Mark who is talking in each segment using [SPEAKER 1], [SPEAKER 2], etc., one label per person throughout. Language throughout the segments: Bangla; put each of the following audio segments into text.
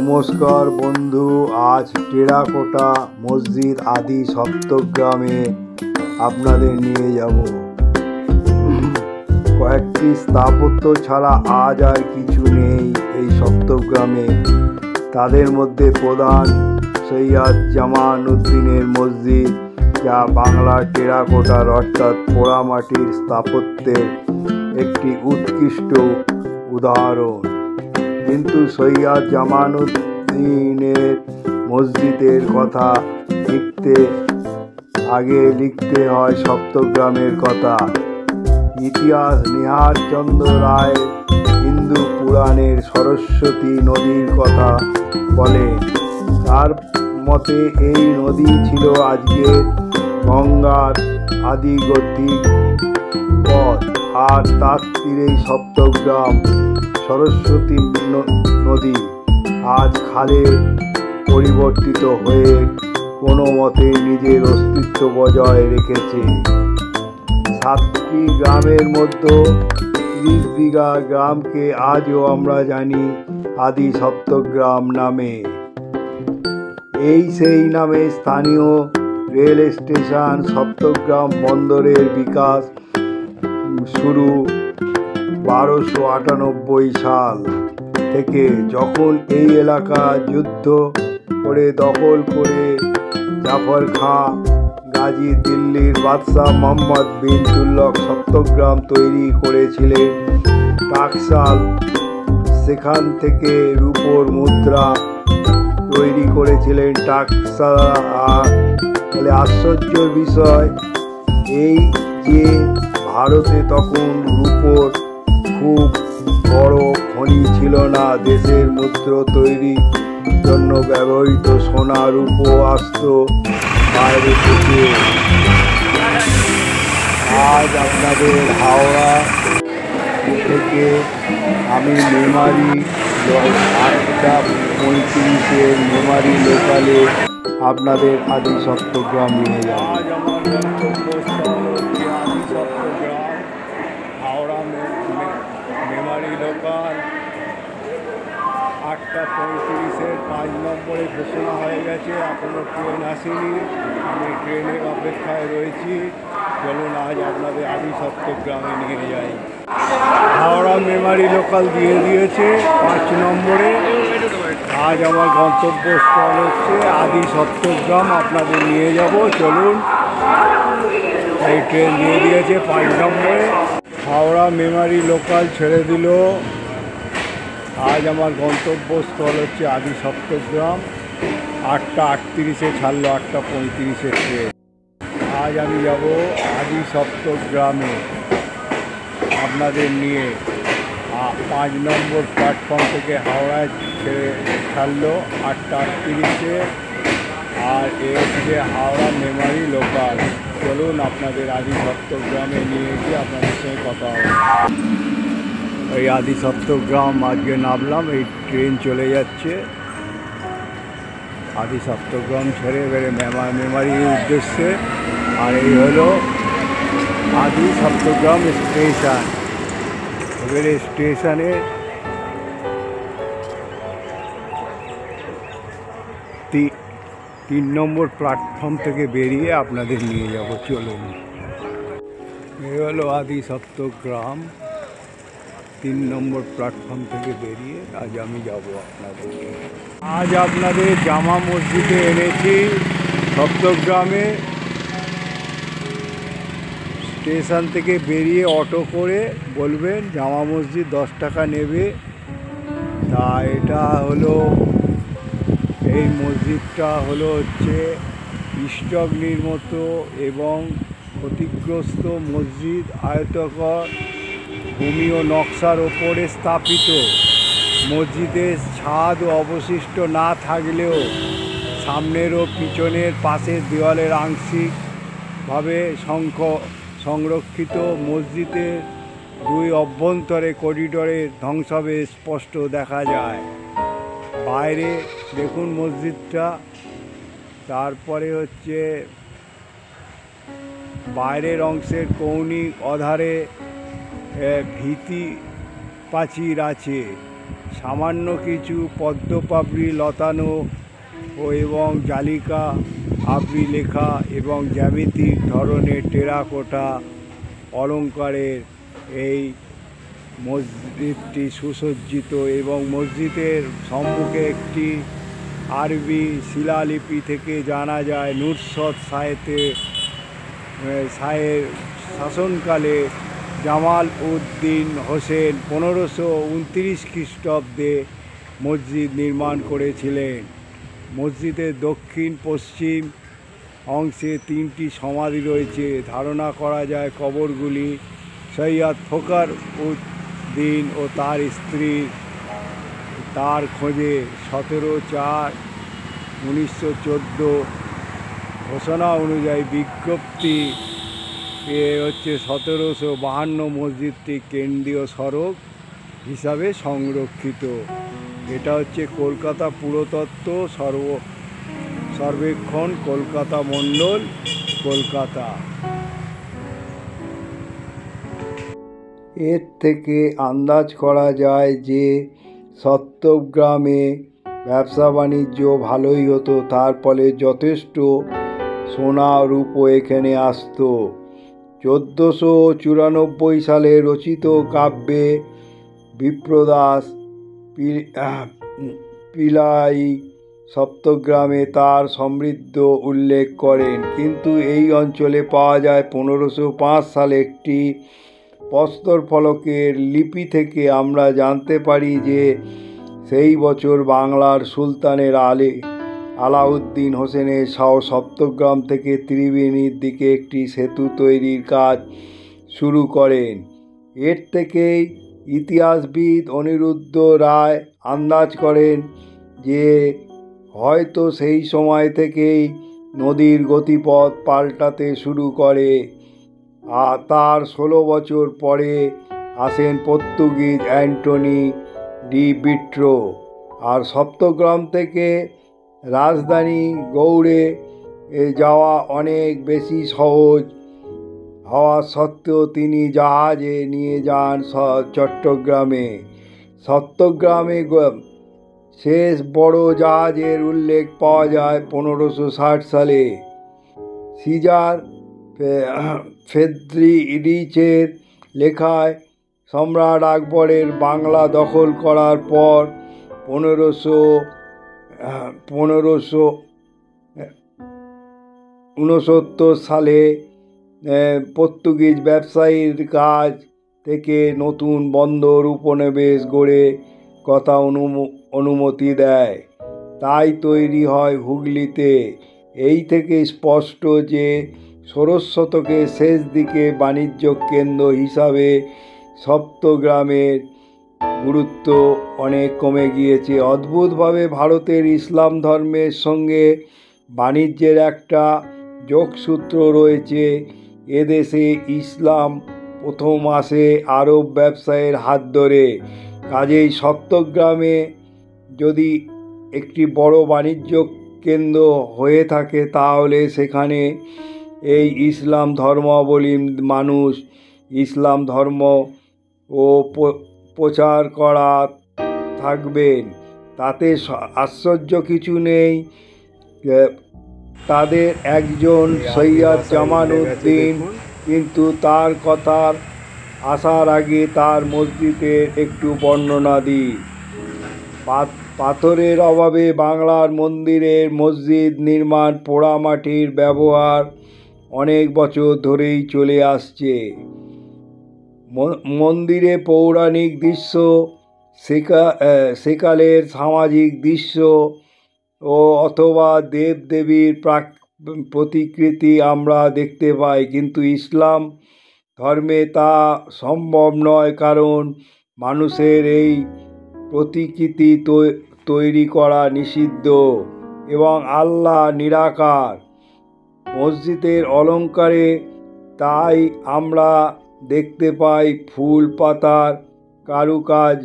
[SPEAKER 1] নমস্কার বন্ধু, আজ টেরাকোটা মসজিদ আদি সপ্তগ্রামে আপনাদের নিয়ে যাব। কয়েকটি স্থাপত্য ছাড়া আজ আর কিছু নেই এই সপ্তগ্রামে। তাদের মধ্যে প্রধান সৈয়দ জামালউদ্দিনের মসজিদ, যা বাংলার টেরাকোটার অর্থাৎ পোড়ামাটির স্থাপত্যের একটি উৎকৃষ্ট উদাহরণ। কিন্তু সৈয়দ জামালউদ্দিনের মসজিদের কথা লিখতে হয় সপ্তগ্রামের কথা। ইতিহাস নিহার চন্দ্র রায় হিন্দু পুরাণের সরস্বতী নদীর কথা বলে। তার মতে এই নদী ছিল আজকের গঙ্গার আদিগতিক পথ, আর তার তীরেই সপ্তগ্রাম। সরস্বতী নদী আজ খালে পরিবর্তিত হয়ে কোনো মতে নিজের অস্তিত্ব বজায় রেখেছে। 7টি গ্রামের মধ্যে 30 বিঘা গ্রামকে আজও আমরা জানি আদি সপ্তগ্রাম নামে। এই সেই নামে স্থানীয় রেল স্টেশন, সপ্তগ্রাম বন্দরের বিকাশ শুরু 1298 সাল থেকে, যখন এই এলাকা যুদ্ধ করে দখল করে জাফর খাঁ গাজী দিল্লির বাদশাহ মোহাম্মদ বিন তুগলক সপ্তগ্রাম তৈরি করেছিলেন টাকসাল। সেখান থেকে রূপোর মুদ্রা তৈরি করেছিলেন টাকসাল। আশ্চর্যের বিষয় এই যে ভারতে তখন রূপোর খুব বড় খনি ছিল না। দেশের মুদ্রা তৈরির জন্য ব্যবহৃত সোনা রূপো আসত বাইরে থেকে। আজ আপনাদের হাওড়া থেকে আমি মেমারি 8:35 মেমারি লোকালে আপনাদের আদি সপ্তগ্রাম নিয়ে যাব। আজ আমার গন্তব্যস্থল হচ্ছে আদি সপ্তগ্রাম, হাওড়া মেমারি লোকাল। 8:35 5 নম্বরে ঘোষণা হয়ে গেছে, এখনও ট্রেন আসেনি। আমি ট্রেনের অপেক্ষায় রয়েছি। চলুন আজ আপনাদের আদি সপ্তগ্রামে নিয়ে যাই। হাওড়া মেমারি লোকাল দিয়ে দিয়েছে 5 নম্বরে। আজ আমার গন্তব্যস্থল হচ্ছে আদি সপ্তগ্রাম, আপনাদের নিয়ে যাব। চলুন, এই ট্রেন দিয়ে দিয়েছে 5 নম্বরে। হাওড়া মেমারি লোকাল ছেড়ে দিল। আজ আমার গন্তব্যস্থল হচ্ছে আদি সপ্তগ্রাম। 8:38 ছাড়লো 8:35 ট্রেন। আজ আমি যাব আদি সপ্তগ্রামে আপনাদের নিয়ে। 5 নম্বর প্ল্যাটফর্ম থেকে হাওড়ায় ছাড়লো 8:38, আর এ হচ্ছে হাওড়া মেমারি লোকাল। চলুন আপনাদের আদি সপ্তগ্রামে নিয়ে গিয়ে আপনাদের সঙ্গে কথা হবে। এই আদি সপ্তগ্রাম আজকে নামলাম, এই ট্রেন চলে যাচ্ছে আদি সপ্তগ্রাম ছেড়ে এবারে মেমারির উদ্দেশ্যে। আর এই হলো আদি সপ্তগ্রাম স্টেশন। এবারে স্টেশনে 3 নম্বর প্ল্যাটফর্ম থেকে বেরিয়ে আপনাদের নিয়ে যাব। চলুন, এই হলো আদি সপ্তগ্রাম। 3 নম্বর প্ল্যাটফর্ম থেকে বেরিয়ে আজ আমি যাব আপনাদের। আজ আপনাদের জামা মসজিদে এনেছি সপ্তগ্রামে। স্টেশন থেকে বেরিয়ে অটো করে বলবেন জামা মসজিদ 10 টাকা নেবে। তা এটা হলো, এই মসজিদটা হচ্ছে ইষ্টগ্নির মতো এবং ক্ষতিগ্রস্ত মসজিদ, আয়তাকার ভূমি ও নকশার ওপরে স্থাপিত। মসজিদের ছাদ অবশিষ্ট না থাকলেও সামনের ও পিছনের পাশের দেওয়ালের আংশিকভাবে সংরক্ষিত। মসজিদের 2 অভ্যন্তরে করিডোরের ধ্বংসাবশেষ স্পষ্ট দেখা যায়। বাইরে দেখুন মসজিদটা। তারপরে হচ্ছে বাইরের অংশের কৌণিক অধারে ভিত্তি প্রাচীর আছে। সামান্য কিছু পদ্মপাপড়ি লতানো এবং জালিকা আবরি লেখা এবং জ্যামিতিক ধরনের টেরাকোটা অলঙ্কারের এই মসজিদটি সুসজ্জিত এবং মসজিদের সম্মুখে একটি আরবি শিলালিপি থেকে জানা যায় নুসরত শাহের শাসনকালে জামাল উদ্দিন হোসেন 1529 খ্রিস্টাব্দে মসজিদ নির্মাণ করেছিলেন। মসজিদের দক্ষিণ পশ্চিম অংশে 3টি সমাধি রয়েছে। ধারণা করা যায় কবরগুলি সৈয়দ ফখর উদ্দিন ও তার স্ত্রীর। তার খোঁজে 17/4/1914 ঘোষণা অনুযায়ী বিজ্ঞপ্তি হচ্ছে 1752 মসজিদটি কেন্দ্রীয় সড়ক হিসাবে সংরক্ষিত। এটা হচ্ছে কলকাতা পুরাতত্ত্ব সর্বেক্ষণ, কলকাতা মণ্ডল, কলকাতা। এর থেকে আন্দাজ করা যায় যে সত্যগ্রামে ব্যবসা বাণিজ্য ভালোই হতো, তার ফলে যথেষ্ট সোনা রূপো এখানে আসতো। 1494 সালে রচিত কাব্যে বিপ্রদাস পিলাই সপ্তগ্রামে তার সমৃদ্ধ উল্লেখ করেন, কিন্তু এই অঞ্চলে পাওয়া যায় 1505 সালে একটি প্রস্তর ফলকের লিপি থেকে আমরা জানতে পারি যে সেই বছর বাংলার সুলতানের আলাউদ্দিন হোসেনের শাহ সপ্তগ্রাম থেকে ত্রিবেণীর দিকে একটি সেতু তৈরির কাজ শুরু করেন। এর থেকেই ইতিহাসবিদ অনিরুদ্ধ রায় আন্দাজ করেন যে হয়তো সেই সময় থেকেই নদীর গতিপথ পাল্টাতে শুরু করে। আর তার 16 বছর পরে আসেন পর্তুগিজ অ্যান্টনি ডি ভিট্রো। আর সপ্তগ্রাম থেকে রাজধানী গৌড়ে যাওয়া অনেক বেশি সহজ হওয়া সত্ত্বেও তিনি জাহাজে নিয়ে যান চট্টগ্রামে। সপ্তগ্রামে শেষ বড় জাহাজের উল্লেখ পাওয়া যায় 1560 সালে সিজার ফ্রেডরিচের লেখায়। সম্রাট আকবরের বাংলা দখল করার পর 1569 সালে পর্তুগিজ ব্যবসায়ীর কাছ থেকে নতুন বন্দর উপনিবেশ গড়ে কথা অনুমতি দেয়, তাই তৈরি হয় হুগলিতে। এই থেকে স্পষ্ট যে 16 শতকের শেষ দিকে বাণিজ্য কেন্দ্র হিসাবে সপ্তগ্রামের গুরুত্ব অনেক কমে গিয়েছে। অদ্ভুতভাবে ভারতের ইসলাম ধর্মের সঙ্গে বাণিজ্যের একটা যোগসূত্র রয়েছে। এদেশে ইসলাম প্রথম আসে আরব ব্যবসায়ের হাত ধরে। কাজেই সপ্তগ্রামে যদি একটি বড় বাণিজ্য কেন্দ্র হয়ে থাকে তাহলে সেখানে এই ইসলাম ধর্মাবলম্বী মানুষ ইসলাম ধর্ম ও প্রচার করা থাকবেন, তাতে আশ্চর্য কিছু নেই। তাদের একজন সৈয়দ জামাল উদ্দিন, কিন্তু তার কথার আসার আগে তার মসজিদের একটু বর্ণনা দিই। পাথরের অভাবে বাংলার মন্দিরের মসজিদ নির্মাণ পোড়ামাটির ব্যবহার অনেক বছর ধরেই চলে আসছে। মন্দিরে পৌরাণিক দৃশ্য, সেকালের সামাজিক দৃশ্য ও অথবা দেবদেবীর প্রতিকৃতি আমরা দেখতে পাই, কিন্তু ইসলাম ধর্মে তা সম্ভব নয়, কারণ মানুষের এই প্রতিকৃতি তৈরি করা নিষিদ্ধ এবং আল্লাহ নিরাকার। মসজিদের অলঙ্কারে তাই আমরা দেখতে পাই ফুল পাতার কারুকাজ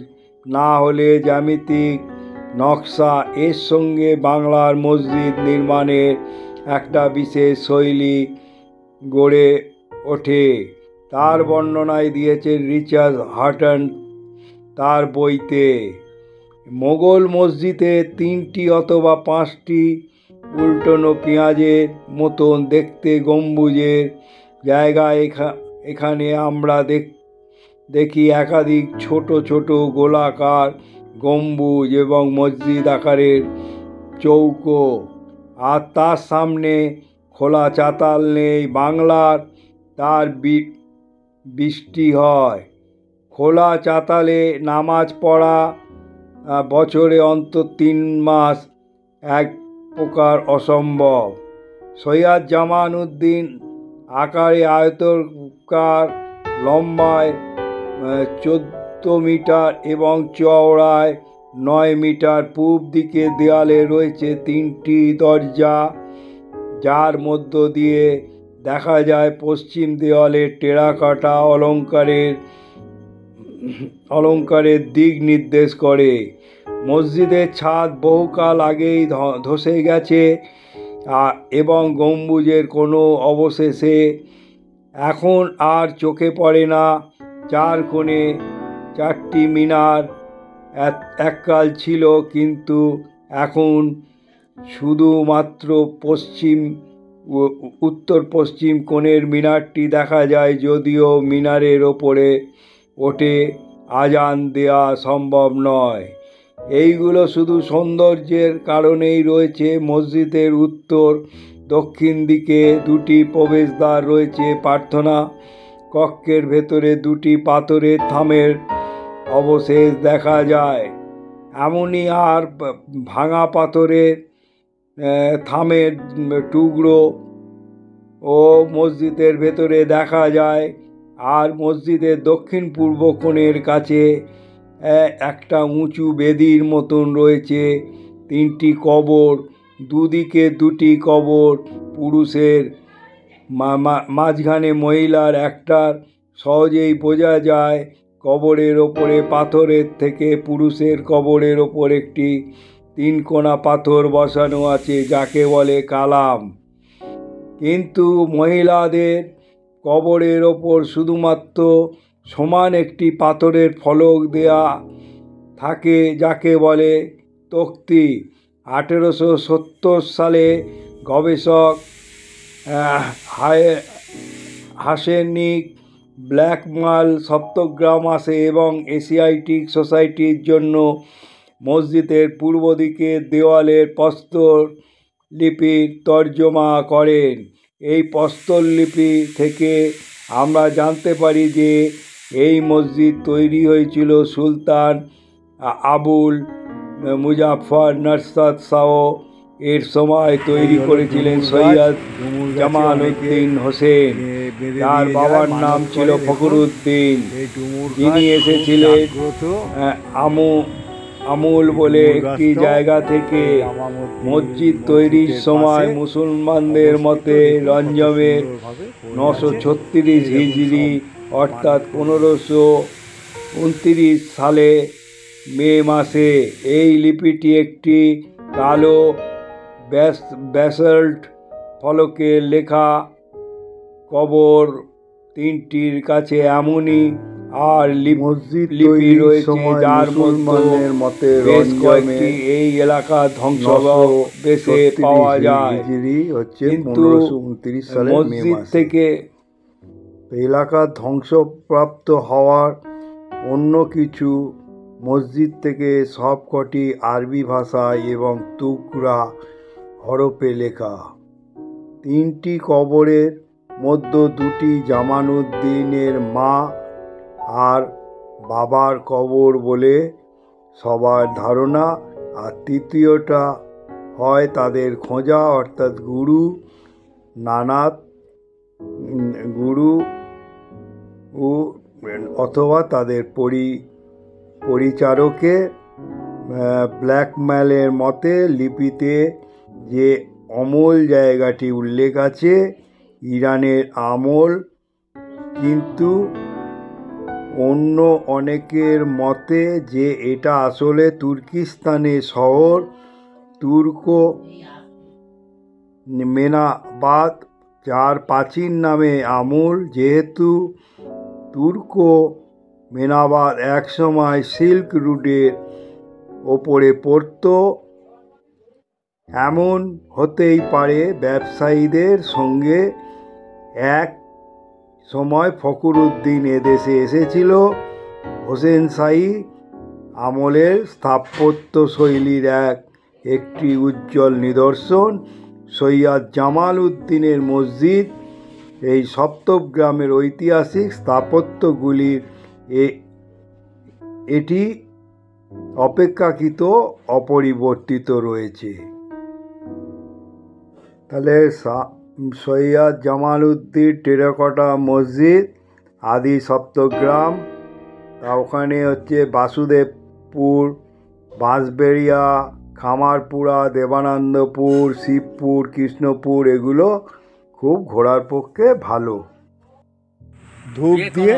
[SPEAKER 1] না হলে জ্যামিতিক নকশা। এর সঙ্গে বাংলার মসজিদ নির্মাণের একটা বিশেষ শৈলী গড়ে ওঠে, তার বর্ণনায় দিয়েছেন রিচার্ড হাটন তার বইতে।
[SPEAKER 2] মোগল মসজিদে 3টি অথবা 5টি উল্টানো পেঁয়াজের মতন দেখতে গম্বুজের জায়গায় এখানে আমরা দেখি একাধিক ছোট ছোট গোলাকার গম্বুজ এবং মসজিদ আকারের চৌকো, আর তার সামনে খোলা চাতাল নেই বাংলার, তার বৃষ্টি হয়। খোলা চাতালে নামাজ পড়া বছরে অন্তত 3 মাস এক প্রকার অসম্ভব। সৈয়দ জামালউদ্দিন আকারে আয়তাকার, লম্বায় 14 মিটার এবং চওড়ায় 9 মিটার। পূব দিকের দেয়ালে রয়েছে 3টি দরজা, যার মধ্য দিয়ে দেখা যায় পশ্চিম দেওয়ালের টেরাকোটা অলঙ্কারের দিক নির্দেশ করে। মসজিদের ছাদ বহুকাল আগেই ধসে গেছে এবং গম্বুজের কোনো অবশেষে এখন আর চোখে পড়ে না। 4 কোণে 4টি মিনার এককাল ছিল, কিন্তু এখন শুধুমাত্র উত্তর পশ্চিম কোণের মিনারটি দেখা যায়, যদিও মিনারের ওপরে ওঠে আজান দেওয়া সম্ভব নয়। এইগুলো শুধু সৌন্দর্যের কারণেই রয়েছে। মসজিদের উত্তর দক্ষিণ দিকে 2টি প্রবেশদ্বার রয়েছে। প্রার্থনা কক্ষের ভেতরে 2টি পাথরের থামের অবশেষ দেখা যায়। এমনই আর ভাঙা পাথরের থামের টুকরো ও মসজিদের ভেতরে দেখা যায়। আর মসজিদের দক্ষিণ পূর্ব কোণের কাছে একটা উঁচু বেদির মতন রয়েছে 3টি কবর, দুদিকে 2টি কবর পুরুষের, মাঝখানে মহিলার একটার। সহজেই বোঝা যায় কবরের ওপরে পাথরের থেকে পুরুষের কবরের ওপর একটি 3 কোণা পাথর বসানো আছে, যাকে বলে কালাম। কিন্তু মহিলাদের কবরের ওপর শুধুমাত্র সমান একটি পাথরের ফলক দেয়া থাকে, যাকে বলে তক্তি। 1870 সালে গবেষক হাসেনিক ব্ল্যাকম্যান সপ্তাহগ্রাম আসে এবং এশিয়াটিক সোসাইটির জন্য মসজিদের পূর্ব দিকের দেওয়ালের প্রস্তর লিপির তর্জমা করেন। এই প্রস্তরলিপি থেকে আমরা জানতে পারি যে এই মসজিদ তৈরি হয়েছিল সুলতান আবুল মুজাফফর নরসাদ শাহ এর সময়। তৈরি করেছিলেন সৈয়দ জামালউদ্দিন হোসেন, যার বাবার নাম ছিল ফখরুদ্দিন। যিনি এসেছিলেন আমুল বলে একটি জায়গা থেকে। মসজিদ তৈরির সময় মুসলমানদের মতে রমজানের 936 হিজরি অর্থাৎ 1529 সালে মে মাসে। এই লিপিটি একটি কালো ব্যাসল্ট ফলকে লেখা। কবর 3টির কাছে এমনই আর লিপি রয়েছে, যার মধ্যে বেশ কয়েকটি এই এলাকা ধ্বংসাবশেষে পাওয়া যায়। কিন্তু মসজিদ থেকে এলাকা ধ্বংসপ্রাপ্ত হওয়ার অন্য কিছু, মসজিদ থেকে সবকটি আরবি ভাষায় এবং তুকরা হরফে লেখা। 3টি কবরের মধ্যে 2টি জামালউদ্দিনের মা আর বাবার কবর বলে সবার ধারণা, আর 3য়টা হয় তাদের খোঁজা অর্থাৎ গুরু নানাত অথবা তাদের পরিচারকে। ব্ল্যাকম্যানের মতে লিপিতে যে অমল জায়গাটি উল্লেখ আছে ইরানের আমল, কিন্তু অন্য অনেকের মতে যে এটা আসলে তুর্কিস্তানের শহর তুর্কমেনাবাদ, যার প্রাচীন নামে আমুল। যেহেতু তুর্কমেনাবাদ একসময় সিল্ক রুটের ওপরে পড়তো। এমন হতেই পারে ব্যবসায়ীদের সঙ্গে এক সময় ফখরুদ্দীন এদেশে এসেছিল। হোসেনশাহী আমলের স্থাপত্য শৈলীর একটি উজ্জ্বল নিদর্শন সৈয়দ জামাল উদ্দিনের মসজিদ। এই সপ্তগ্রামের ঐতিহাসিক স্থাপত্যগুলির এটি অপেক্ষাকৃত অপরিবর্তিত রয়েছে। তাহলে সৈয়দ জামাল উদ্দিন টেরাকোটা মসজিদ, আদি সপ্তগ্রাম, ওখানে হচ্ছে বাসুদেবপুর, বাঁশবেড়িয়া, খামারপুরা, দেবানন্দপুর, শিবপুর, কৃষ্ণপুর, এগুলো খুব ঘোরার পক্ষে ভালো। ধূপ দিয়ে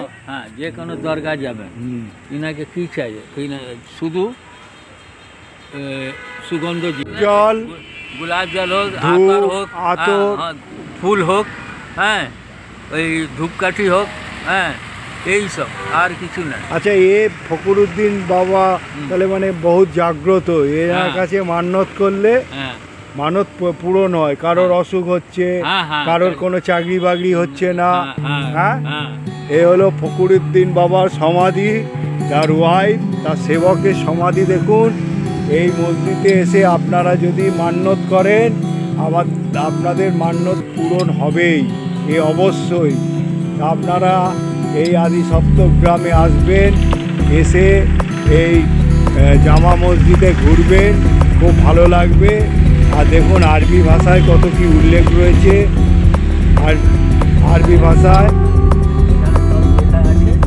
[SPEAKER 3] যে কোনো দরগা যাবেন, ইনাকে কি চাইবে? শুধু সুগন্ধ
[SPEAKER 2] জল,
[SPEAKER 3] গোলাপ জল হোক, আতর হোক, ফুল হোক, হ্যাঁ, ওই ধূপকাঠি হোক, হ্যাঁ, এই সব, আর কিছু না।
[SPEAKER 2] আচ্ছা, এ ফখরুদ্দীন বাবা তাহলে মানে বহুত জাগ্রত। এর কাছে মান্যত করলে মানত পূরণ হয়। কারোর অসুখ হচ্ছে, কারোর কোনো চাকরি বাকরি হচ্ছে না, হ্যাঁ, এ হলো ফখরুদ্দীন বাবার সমাধি। তার ওয়াইফ, তার সেবকের সমাধি দেখুন। এই মসজিদে এসে আপনারা যদি মান্যত করেন, আপনাদের মান্যত পূরণ হবেই, এ অবশ্যই। আপনারা এই আদি সপ্তগ্রামে আসবেন, এসে এই জামা মসজিদে ঘুরবেন, খুব ভালো লাগবে। আর দেখুন আরবি ভাষায় কত কি উল্লেখ রয়েছে, আর আরবি ভাষায়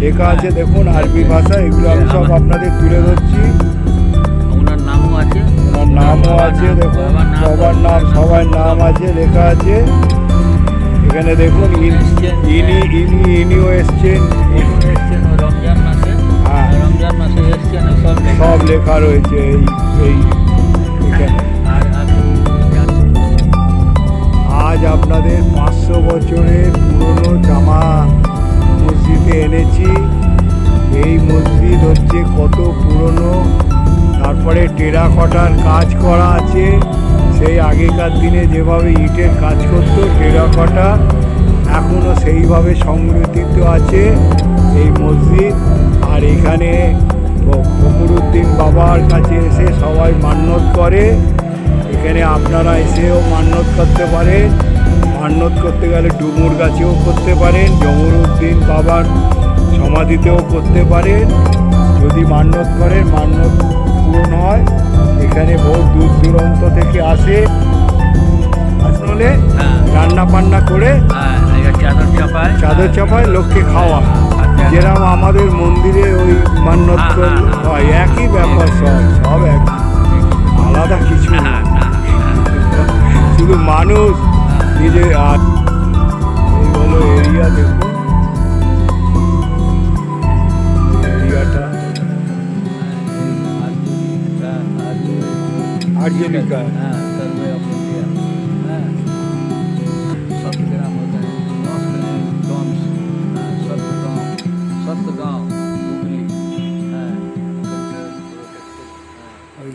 [SPEAKER 2] লেখা আছে, দেখুন আরবি ভাষা। এগুলো আমি সব আপনাদের তুলে ধরছি।
[SPEAKER 3] ওনার নামও আছে,
[SPEAKER 2] দেখুন সবার নাম, সবার নাম আছে, লেখা আছে এখানে। দেখুন ইনিও এসছেন,
[SPEAKER 3] রমজান মাসে, রমজান মাসে এসছেন,
[SPEAKER 2] সব লেখা রয়েছে এই এখানে। আজ আপনাদের 500 বছরের পুরনো জামা মসজিদে এনেছি। এই মসজিদ হচ্ছে কত পুরনো। তারপরে টেরাকোটার কাজ করা আছে, সেই আগেকার দিনে যেভাবে ইটের কাজ করতো, টেরাকোটা এখনও সেইভাবে সংরক্ষিত আছে এই মসজিদ। আর এখানে ফখরুদ্দীন বাবার কাছে এসে সবাই মান্যত করে। এখানে আপনারা এসেও মান্যত করতে পারেন। মান্যত করতে গেলে ডুমুর গাছেও করতে পারেন, জমরুদ্দিন বাবার সমাধিতেও করতে পারেন। যদি মান্যত করেন, মান্যত পূরণ হয়। এখানে বহু দূর দূরান্ত থেকে আসে, আসলে রান্না বান্না করে চাদর চাপায় লোককে খাওয়া, যেরকম আমাদের মন্দিরে ওই মান্যত হয়, একই ব্যাপার। সব এক, আলাদা কিছু না, শুধু মানুষ নিজে। আর এই হলো এরিয়া, দেখুন এরিয়াটা आर्जेलिका,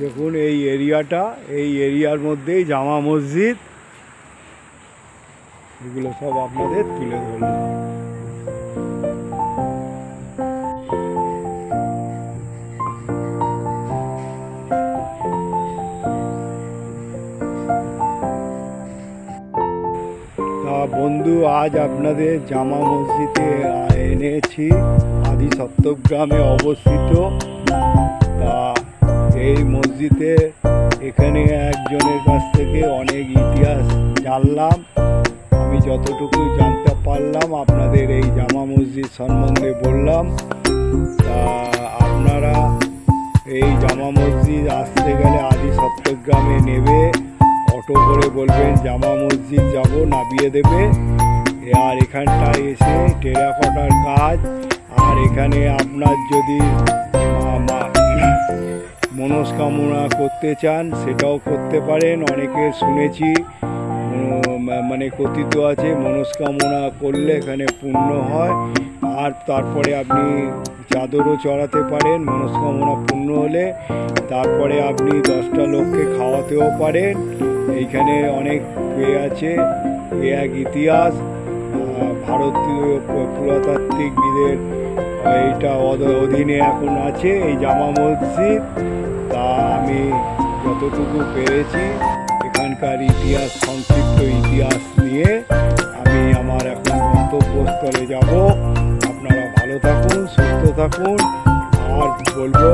[SPEAKER 2] দেখুন এই এরিয়াটা, এই এরিয়ার মধ্যেই জামা মসজিদ। এগুলো সব আপনাদের তুলে ধরলাম। বন্ধু, আজ আপনাদের জামা মসজিদে এনেছি, আদি সপ্তগ্রামে অবস্থিত। তা এই মসজিদে এখানে একজনের কাছ থেকে অনেক ইতিহাস জানলাম। আমি যতটুকু জানতে পারলাম আপনাদের এই জামা মসজিদ সম্বন্ধে বললাম। তা আপনারা এই জামা মসজিদ আসতে গেলে আদি সপ্তগ্রামে নেবে, অটো করে বলবেন জামা মসজিদ যাব, নামিয়ে দেবে। আর এখানটায় এসে টেরাকোটার কাজ, আর এখানে আপনার যদি মনস্কামনা করতে চান সেটাও করতে পারেন। অনেকে শুনেছি, মানে কথিত আছে মনস্কামনা করলে এখানে পূর্ণ হয়। আর তারপরে আপনি চাদরও চড়াতে পারেন মনস্কামনা পূর্ণ হলে। তারপরে আপনি 10টা লোককে খাওয়াতেও পারেন। এইখানে অনেক আছে, এক ইতিহাস ভারতীয় পুরাতাত্ত্বিকবিদের এইটা অধীনে এখন আছে এই জামা মসজিদ। তা আমি যতটুকু পেরেছি এখানকার ইতিহাস, সংক্ষিপ্ত ইতিহাস নিয়ে আমি আমার এখন গন্তব্যস্থলে যাব। আপনারা ভালো থাকুন, সুস্থ থাকুন, আর বলবো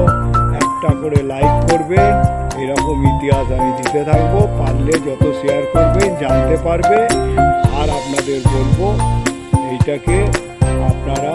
[SPEAKER 2] একটা করে লাইক করবেন। এরকম ইতিহাস আমি দিতে থাকবো, পারলে যত শেয়ার করবেন জানতে পারবে। আর আপনাদের বলবো এইটাকে আপনারা